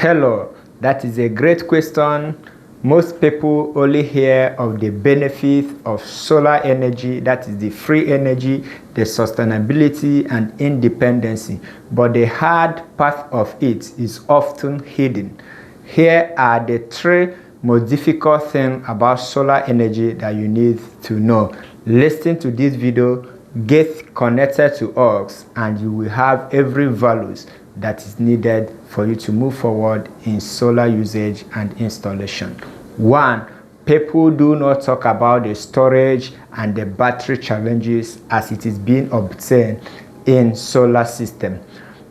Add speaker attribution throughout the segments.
Speaker 1: Hello, that is a great question. Most people only hear of the benefit of solar energy, that is the free energy, the sustainability and independency, but the hard part of it is often hidden. Here are the three most difficult things about solar energy that you need to know. Listen to this video, get connected to us, and you will have every values that is needed for you to move forward in solar usage and installation. 1. People do not talk about the storage and the battery challenges as it is being obtained in solar system.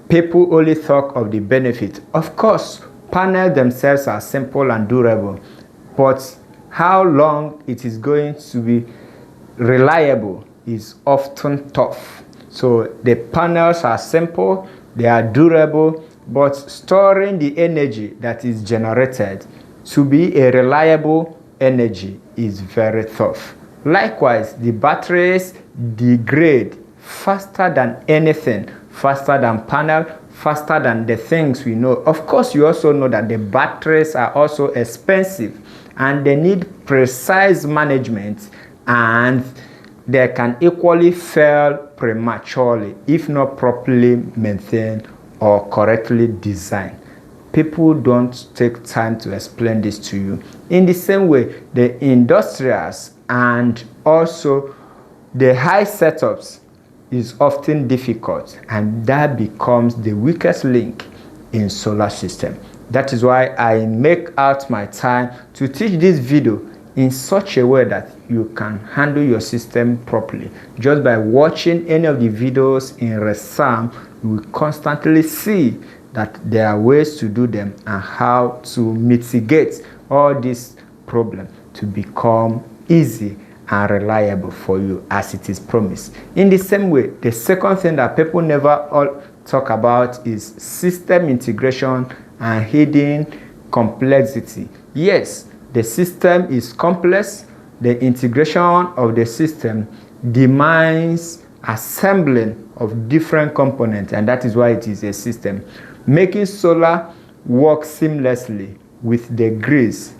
Speaker 1: People only talk of the benefit. Of course, panels themselves are simple and durable, but how long it is going to be reliable is often tough. So the panels are simple, they are durable, but storing the energy that is generated to be a reliable energy is very tough. Likewise, the batteries degrade faster than anything, faster than panel, faster than the things we know. Of course, you also know that the batteries are also expensive and they need precise management, and they can equally fail prematurely if not properly maintained or correctly designed. People don't take time to explain this to you. In the same way, the industrials and also the high setups is often difficult, and that becomes the weakest link in solar system. That is why I make out my time to teach this video in such a way that you can handle your system properly. Just by watching any of the videos in Resam, you will constantly see that there are ways to do them and how to mitigate all these problems to become easy and reliable for you as it is promised. In the same way, the second thing that people never all talk about is system integration and hidden complexity. Yes, the system is complex. The integration of the system demands assembling of different components, and that is why it is a system. Making solar work seamlessly with the grids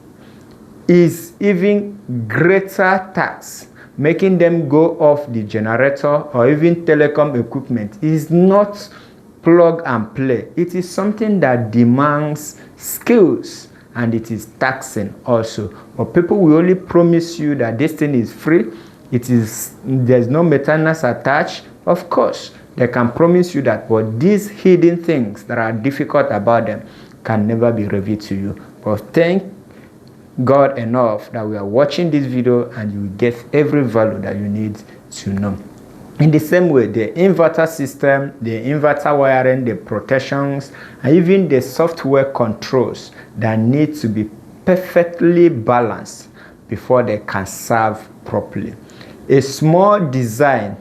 Speaker 1: is even greater task. Making them go off the generator or even telecom equipment is not plug and play. It is something that demands skills, and it is taxing also. But people will only promise you that this thing is free. There's no maintenance attached. Of course, they can promise you that, but these hidden things that are difficult about them can never be revealed to you. But thank God enough that we are watching this video and you get every value that you need to know. In the same way, the inverter system, the inverter wiring, the protections, and even the software controls that need to be perfectly balanced before they can serve properly. A small design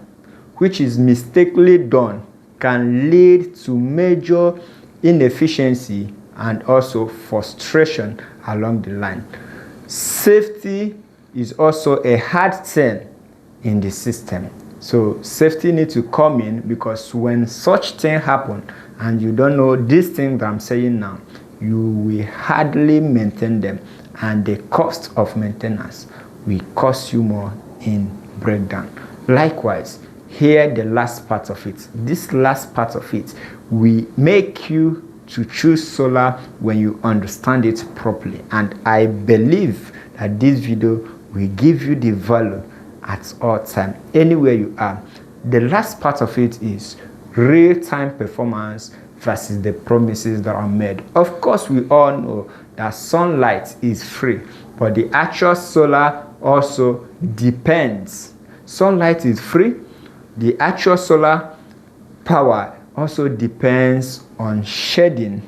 Speaker 1: which is mistakenly done can lead to major inefficiency and also frustration along the line. Safety is also a hard thing in the system. So safety needs to come in, because when such thing happen and you don't know these things that I'm saying now, you will hardly maintain them, and the cost of maintenance will cost you more in breakdown. Likewise, here the last part of it. This last part of it will make you to choose solar when you understand it properly. And I believe that this video will give you the value at all time, anywhere you are. The last part of it is real-time performance versus the promises that are made. Of course, we all know that sunlight is free, but the actual solar also depends. Sunlight is free. The actual solar power also depends on shading,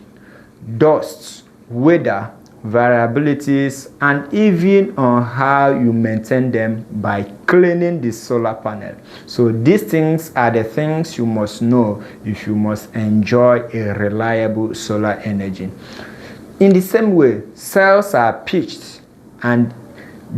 Speaker 1: dust, weather, variabilities, and even on how you maintain them by cleaning the solar panel. So these things are the things you must know if you must enjoy a reliable solar energy. In the same way, cells are pitched and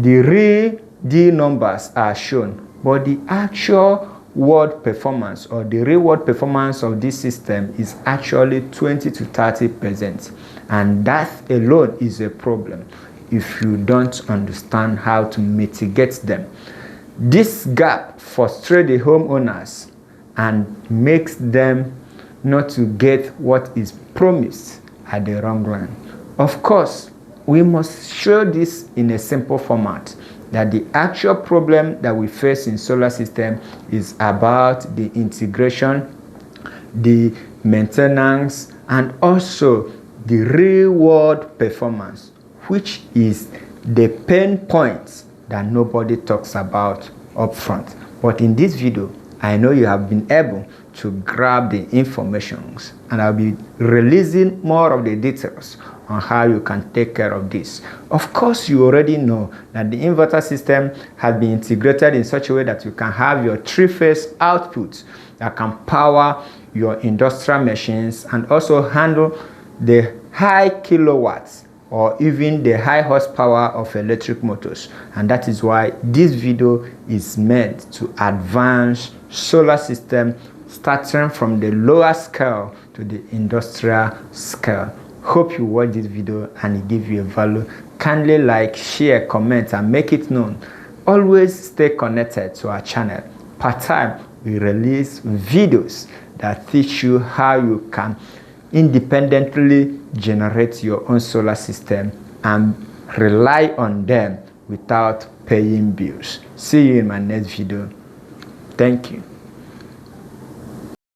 Speaker 1: the real D numbers are shown, but the actual world performance, or the real world performance of this system is actually 20 to 30%. And that alone is a problem if you don't understand how to mitigate them. This gap frustrates the homeowners and makes them not to get what is promised at the long run. Of course, we must show this in a simple format, that the actual problem that we face in solar system is about the integration, the maintenance, and also the real world performance, which is the pain points that nobody talks about upfront. But in this video, I know you have been able to grab the information, and I'll be releasing more of the details on how you can take care of this. Of course, you already know that the inverter system has been integrated in such a way that you can have your three-phase output that can power your industrial machines and also handle the high kilowatts or even the high horsepower of electric motors. And that is why this video is meant to advance solar system, starting from the lower scale to the industrial scale. Hope you watch this video and it gives you a value. Kindly like, share, comment, and make it known. Always stay connected to our channel. Per time, we release videos that teach you how you can independently generate your own solar system and rely on them without paying bills. See you in my next video. Thank you.